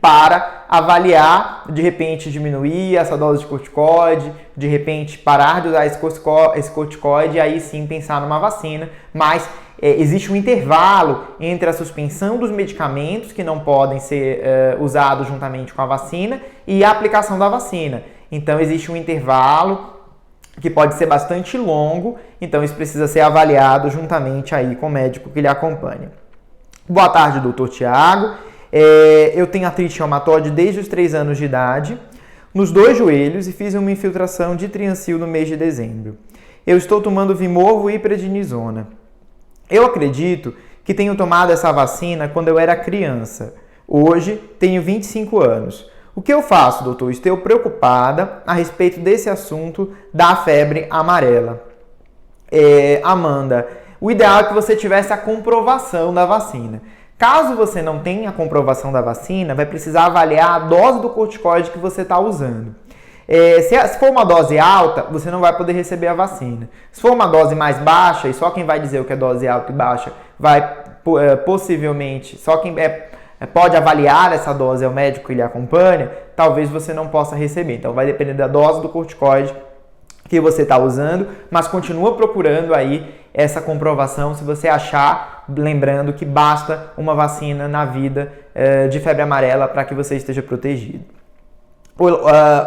para avaliar, de repente diminuir essa dose de corticoide, de repente parar de usar esse corticoide e aí sim pensar numa vacina, mas existe um intervalo entre a suspensão dos medicamentos que não podem ser usados juntamente com a vacina e a aplicação da vacina. Então existe um intervalo que pode ser bastante longo, então isso precisa ser avaliado juntamente aí com o médico que lhe acompanha. Boa tarde, doutor Tiago. Eu tenho artrite reumatoide desde os 3 anos de idade, nos 2 joelhos e fiz uma infiltração de Triancil no mês de dezembro. Eu estou tomando Vimovo e prednisona. Eu acredito que tenho tomado essa vacina quando eu era criança. Hoje tenho 25 anos. O que eu faço, doutor? Estou preocupada a respeito desse assunto da febre amarela. Amanda, o ideal é que você tivesse a comprovação da vacina. Caso você não tenha a comprovação da vacina, vai precisar avaliar a dose do corticoide que você está usando. Se for uma dose alta, você não vai poder receber a vacina. Se for uma dose mais baixa, e só quem vai dizer o que é dose alta e baixa, vai possivelmente, só quem pode avaliar essa dose é o médico que lhe acompanha, talvez você não possa receber. Então vai depender da dose do corticoide que você está usando, mas continua procurando aí essa comprovação se você achar, lembrando que basta uma vacina na vida de febre amarela para que você esteja protegido.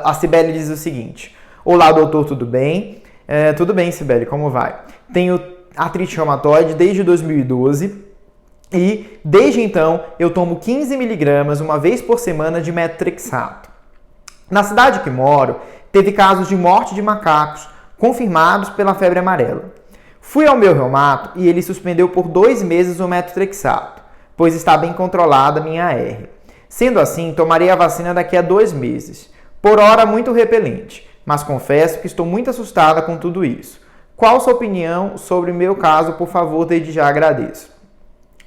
A Cibele diz o seguinte: olá, doutor, tudo bem? Tudo bem, Cibele, como vai? Tenho artrite reumatoide desde 2012 e, desde então, eu tomo 15 mg uma vez por semana de metotrexato. Na cidade que moro, teve casos de morte de macacos confirmados pela febre amarela. Fui ao meu reumato e ele suspendeu por 2 meses o metotrexato, pois está bem controlada a minha AR. Sendo assim, tomarei a vacina daqui a 2 meses. Por hora, muito repelente, mas confesso que estou muito assustada com tudo isso. Qual sua opinião sobre o meu caso, por favor, desde já agradeço.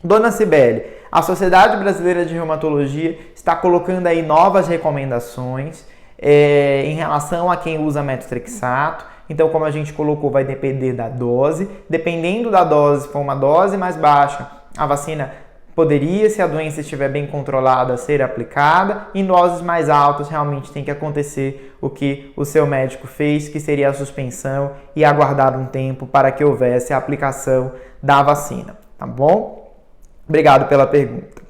Dona Cibele, a Sociedade Brasileira de Reumatologia está colocando aí novas recomendações em relação a quem usa metotrexato. Então, como a gente colocou, vai depender da dose. Dependendo da dose, se for uma dose mais baixa, a vacina poderia, se a doença estiver bem controlada, ser aplicada. Em doses mais altas, realmente tem que acontecer o que o seu médico fez, que seria a suspensão e aguardar um tempo para que houvesse a aplicação da vacina. Tá bom? Obrigado pela pergunta.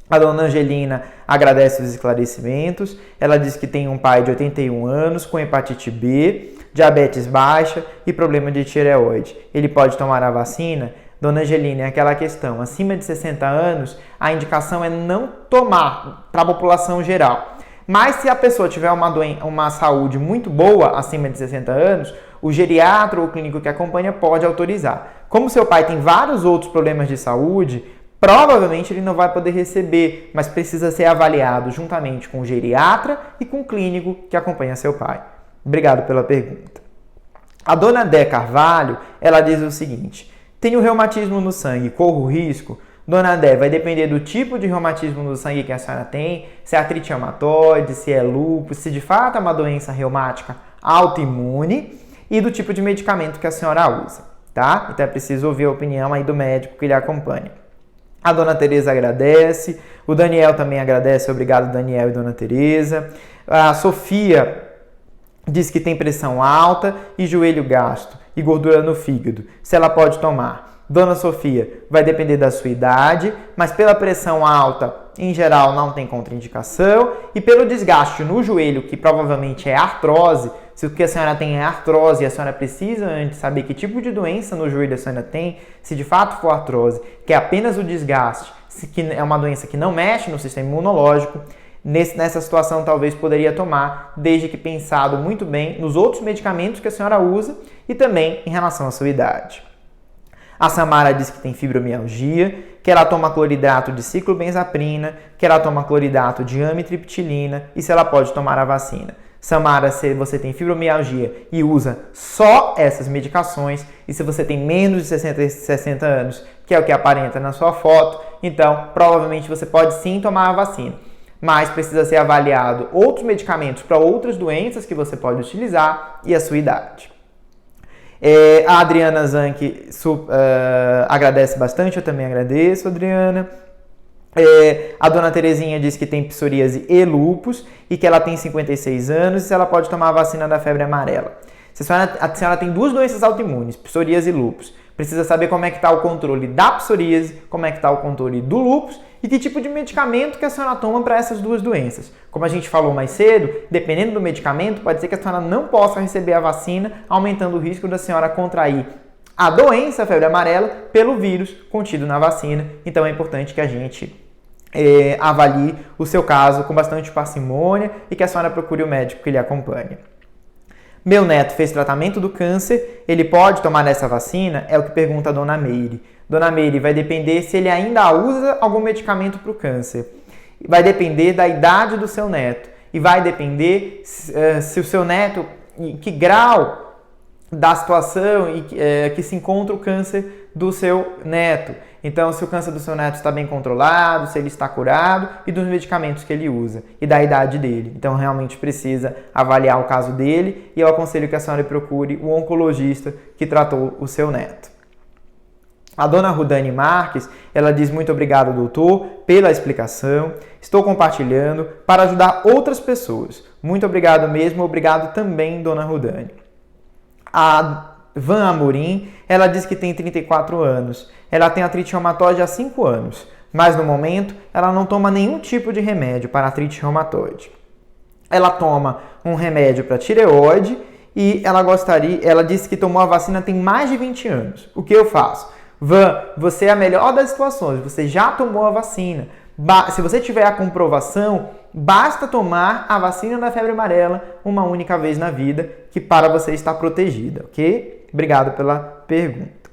A dona Angelina agradece os esclarecimentos. Ela diz que tem um pai de 81 anos com hepatite B, diabetes baixa e problema de tireoide. Ele pode tomar a vacina? Dona Angelina, é aquela questão, acima de 60 anos, a indicação é não tomar para a população geral. Mas se a pessoa tiver uma saúde muito boa, acima de 60 anos, o geriatra ou o clínico que acompanha pode autorizar. Como seu pai tem vários outros problemas de saúde, provavelmente ele não vai poder receber, mas precisa ser avaliado juntamente com o geriatra e com o clínico que acompanha seu pai. Obrigado pela pergunta. A dona Dé Carvalho, ela diz o seguinte: tenho reumatismo no sangue, corro risco? Dona Dé, vai depender do tipo de reumatismo no sangue que a senhora tem, se é artrite reumatoide, se é lúpus, se de fato é uma doença reumática autoimune e do tipo de medicamento que a senhora usa, tá? Então é preciso ouvir a opinião aí do médico que lhe acompanha. A dona Tereza agradece, o Daniel também agradece, obrigado Daniel e dona Tereza. A Sofia diz que tem pressão alta e joelho gasto e gordura no fígado, se ela pode tomar. Dona Sofia, vai depender da sua idade, mas pela pressão alta, em geral, não tem contraindicação. E pelo desgaste no joelho, que provavelmente é artrose, se o que a senhora tem é artrose e a senhora precisa antes saber que tipo de doença no joelho a senhora tem, se de fato for artrose, que é apenas o desgaste, que é uma doença que não mexe no sistema imunológico, nessa situação talvez poderia tomar, desde que pensado muito bem nos outros medicamentos que a senhora usa e também em relação à sua idade. A Samara diz que tem fibromialgia, que ela toma cloridrato de ciclobenzaprina, que ela toma cloridrato de amitriptilina e se ela pode tomar a vacina. Samara, se você tem fibromialgia e usa só essas medicações, e se você tem menos de 60 anos, que é o que aparenta na sua foto, então provavelmente você pode sim tomar a vacina. Mas precisa ser avaliado outros medicamentos para outras doenças que você pode utilizar e a sua idade. A Adriana Zanck agradece bastante, eu também agradeço, Adriana. A dona Terezinha diz que tem psoríase e lúpus e que ela tem 56 anos e se ela pode tomar a vacina da febre amarela. Se a senhora tem 2 doenças autoimunes, psoríase e lúpus, precisa saber como é que está o controle da psoríase, como é que está o controle do lúpus e que tipo de medicamento que a senhora toma para essas 2 doenças. Como a gente falou mais cedo, dependendo do medicamento, pode ser que a senhora não possa receber a vacina, aumentando o risco da senhora contrair a doença, a febre amarela, pelo vírus contido na vacina. Então é importante que a gente avalie o seu caso com bastante parcimônia e que a senhora procure o médico que lhe acompanhe. Meu neto fez tratamento do câncer, ele pode tomar essa vacina? É o que pergunta a dona Meire. Dona Meire, vai depender se ele ainda usa algum medicamento para o câncer. Vai depender da idade do seu neto. E vai depender se o seu neto, em que grau da situação que se encontra o câncer do seu neto. Então, se o câncer do seu neto está bem controlado, se ele está curado e dos medicamentos que ele usa e da idade dele. Então, realmente precisa avaliar o caso dele e eu aconselho que a senhora procure o oncologista que tratou o seu neto. A dona Rudane Marques, ela diz muito obrigado, doutor, pela explicação. Estou compartilhando para ajudar outras pessoas. Muito obrigado mesmo, obrigado também, dona Rudane. A Van Amorim, ela diz que tem 34 anos. Ela tem artrite reumatoide há 5 anos, mas no momento ela não toma nenhum tipo de remédio para artrite reumatoide. ela toma um remédio para tireoide e ela disse que tomou a vacina tem mais de 20 anos. O que eu faço? Van, você é a melhor das situações, você já tomou a vacina. Se você tiver a comprovação, basta tomar a vacina da febre amarela uma única vez na vida, que para você estar protegida, ok? Obrigado pela pergunta.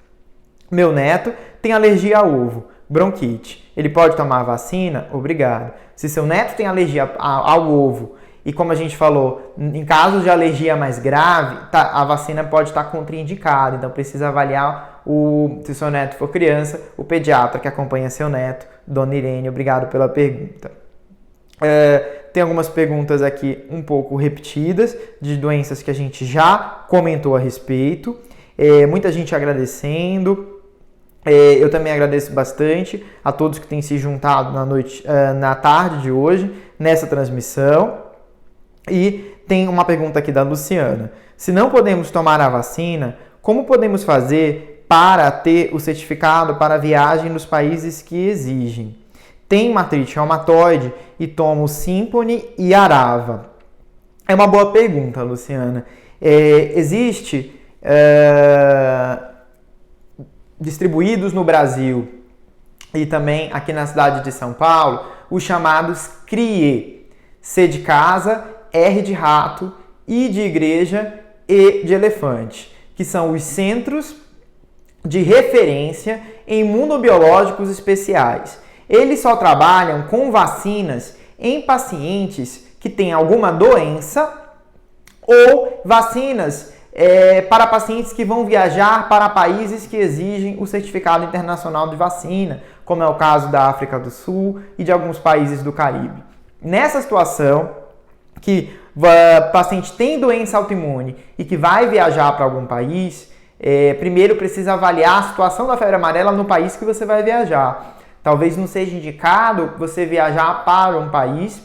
Meu neto tem alergia a ovo, bronquite. Ele pode tomar a vacina? Obrigado. Se seu neto tem alergia ao ovo, e como a gente falou, em casos de alergia mais grave, a vacina pode estar contraindicada, então precisa avaliar, se seu neto for criança, o pediatra que acompanha seu neto, Dona Irene, obrigado pela pergunta. Tem algumas perguntas aqui um pouco repetidas, de doenças que a gente já comentou a respeito, muita gente agradecendo. Eu também agradeço bastante a todos que têm se juntado na tarde de hoje, nessa transmissão. E tem uma pergunta aqui da Luciana. Se não podemos tomar a vacina, como podemos fazer para ter o certificado para viagem nos países que exigem? Tem matrite reumatoide e tomo Simponi e Arava. É uma boa pergunta, Luciana. Existe distribuídos no Brasil e também aqui na cidade de São Paulo, os chamados CRIE, C de casa, R de rato, I de igreja, E de elefante, que são os centros de referência em imunobiológicos especiais. Eles só trabalham com vacinas em pacientes que têm alguma doença ou vacinas para pacientes que vão viajar para países que exigem o certificado internacional de vacina, como é o caso da África do Sul e de alguns países do Caribe. Nessa situação, que o paciente tem doença autoimune e que vai viajar para algum país, primeiro precisa avaliar a situação da febre amarela no país que você vai viajar. Talvez não seja indicado você viajar para um país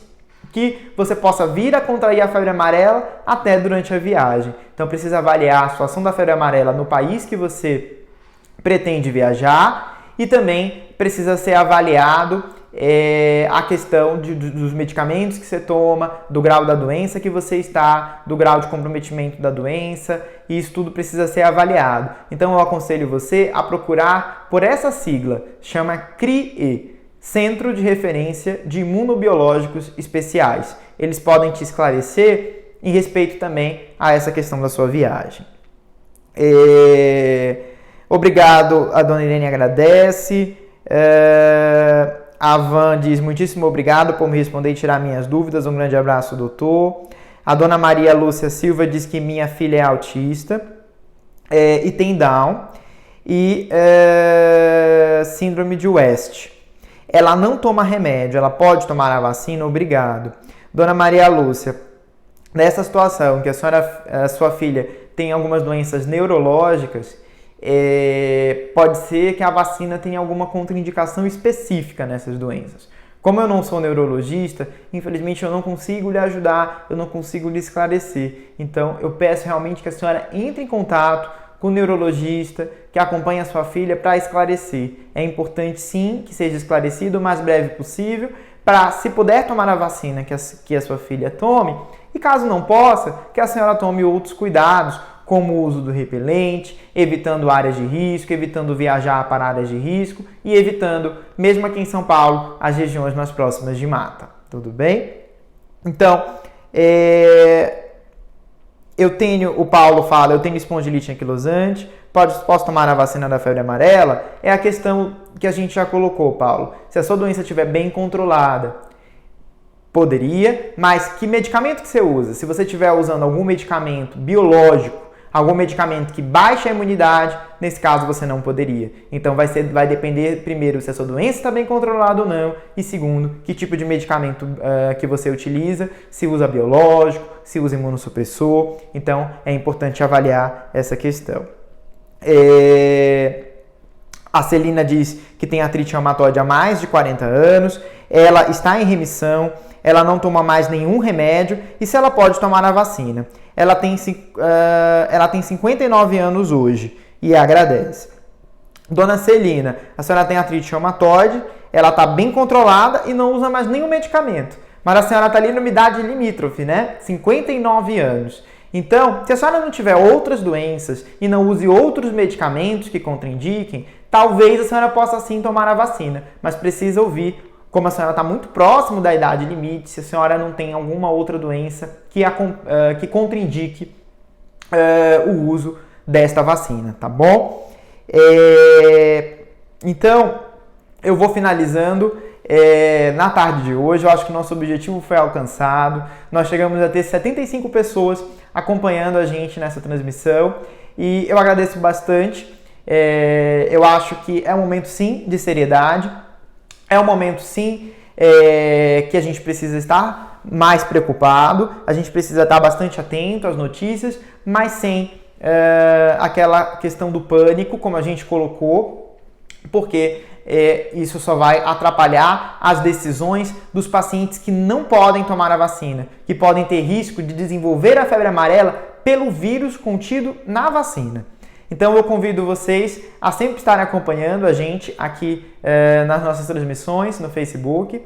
que você possa vir a contrair a febre amarela até durante a viagem. Então precisa avaliar a situação da febre amarela no país que você pretende viajar e também precisa ser avaliado a questão dos medicamentos que você toma, do grau da doença que você está, do grau de comprometimento da doença, e isso tudo precisa ser avaliado. Então eu aconselho você a procurar por essa sigla, chama CRIE, Centro de Referência de Imunobiológicos Especiais. Eles podem te esclarecer em respeito também a essa questão da sua viagem. Obrigado, a Dona Irene agradece. A Van diz, muitíssimo obrigado por me responder e tirar minhas dúvidas. Um grande abraço, doutor. A Dona Maria Lúcia Silva diz que minha filha é autista e tem Down e síndrome de West. Ela não toma remédio, ela pode tomar a vacina? Obrigado. Dona Maria Lúcia, nessa situação que a sua filha tem algumas doenças neurológicas, pode ser que a vacina tenha alguma contraindicação específica nessas doenças. Como eu não sou neurologista, infelizmente eu não consigo lhe ajudar, eu não consigo lhe esclarecer. Então eu peço realmente que a senhora entre em contato com o neurologista que acompanha a sua filha para esclarecer. É importante sim que seja esclarecido o mais breve possível para, se puder tomar a vacina, que a sua filha tome, e caso não possa, que a senhora tome outros cuidados, como o uso do repelente, evitando áreas de risco, evitando viajar para áreas de risco e evitando, mesmo aqui em São Paulo, as regiões mais próximas de mata. Tudo bem? Então, o Paulo fala, eu tenho espondilite anquilosante, posso tomar a vacina da febre amarela? É a questão que a gente já colocou, Paulo. Se a sua doença estiver bem controlada, poderia, mas que medicamento que você usa? Se você estiver usando algum medicamento biológico, algum medicamento que baixa a imunidade, nesse caso você não poderia. Então vai depender, primeiro, se a sua doença está bem controlada ou não, e segundo, que tipo de medicamento que você utiliza, se usa biológico, se usa imunossupressor. Então é importante avaliar essa questão. A Celina diz que tem artrite reumatoide há mais de 40 anos, ela está em remissão, ela não toma mais nenhum remédio e se ela pode tomar a vacina. Ela tem 59 anos hoje e agradece. Dona Celina, a senhora tem artrite reumatoide, ela está bem controlada e não usa mais nenhum medicamento. mas a senhora está ali numa idade limítrofe, né? 59 anos. Então, se a senhora não tiver outras doenças e não use outros medicamentos que contraindiquem, talvez a senhora possa sim tomar a vacina, mas precisa ouvir, como a senhora está muito próximo da idade limite, se a senhora não tem alguma outra doença que contraindique o uso desta vacina, tá bom? Então, eu vou finalizando na tarde de hoje. Eu acho que nosso objetivo foi alcançado. Nós chegamos a ter 75 pessoas acompanhando a gente nessa transmissão e eu agradeço bastante. Eu acho que é um momento sim de seriedade, é um momento sim que a gente precisa estar mais preocupado, a gente precisa estar bastante atento às notícias, mas sem aquela questão do pânico, como a gente colocou, porque isso só vai atrapalhar as decisões dos pacientes que não podem tomar a vacina, que podem ter risco de desenvolver a febre amarela pelo vírus contido na vacina. Então eu convido vocês a sempre estarem acompanhando a gente aqui nas nossas transmissões no Facebook,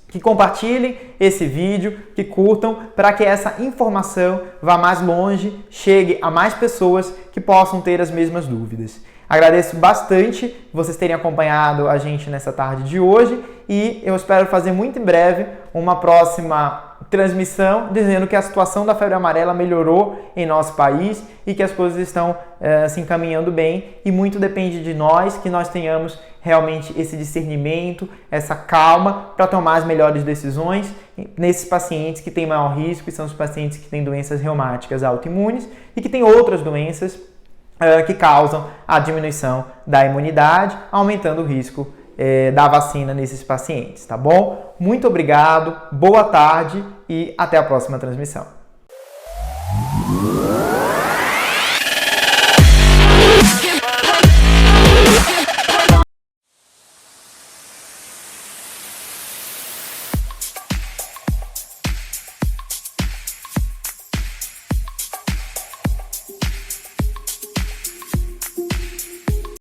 que compartilhem esse vídeo, que curtam, para que essa informação vá mais longe, chegue a mais pessoas que possam ter as mesmas dúvidas. Agradeço bastante vocês terem acompanhado a gente nessa tarde de hoje e eu espero fazer muito em breve uma próxima transmissão dizendo que a situação da febre amarela melhorou em nosso país e que as coisas estão se encaminhando bem, e muito depende de nós, que nós tenhamos realmente esse discernimento, essa calma para tomar as melhores decisões nesses pacientes que têm maior risco, e são os pacientes que têm doenças reumáticas autoimunes e que têm outras doenças que causam a diminuição da imunidade, aumentando o risco da vacina nesses pacientes, tá bom? Muito obrigado, boa tarde e até a próxima transmissão.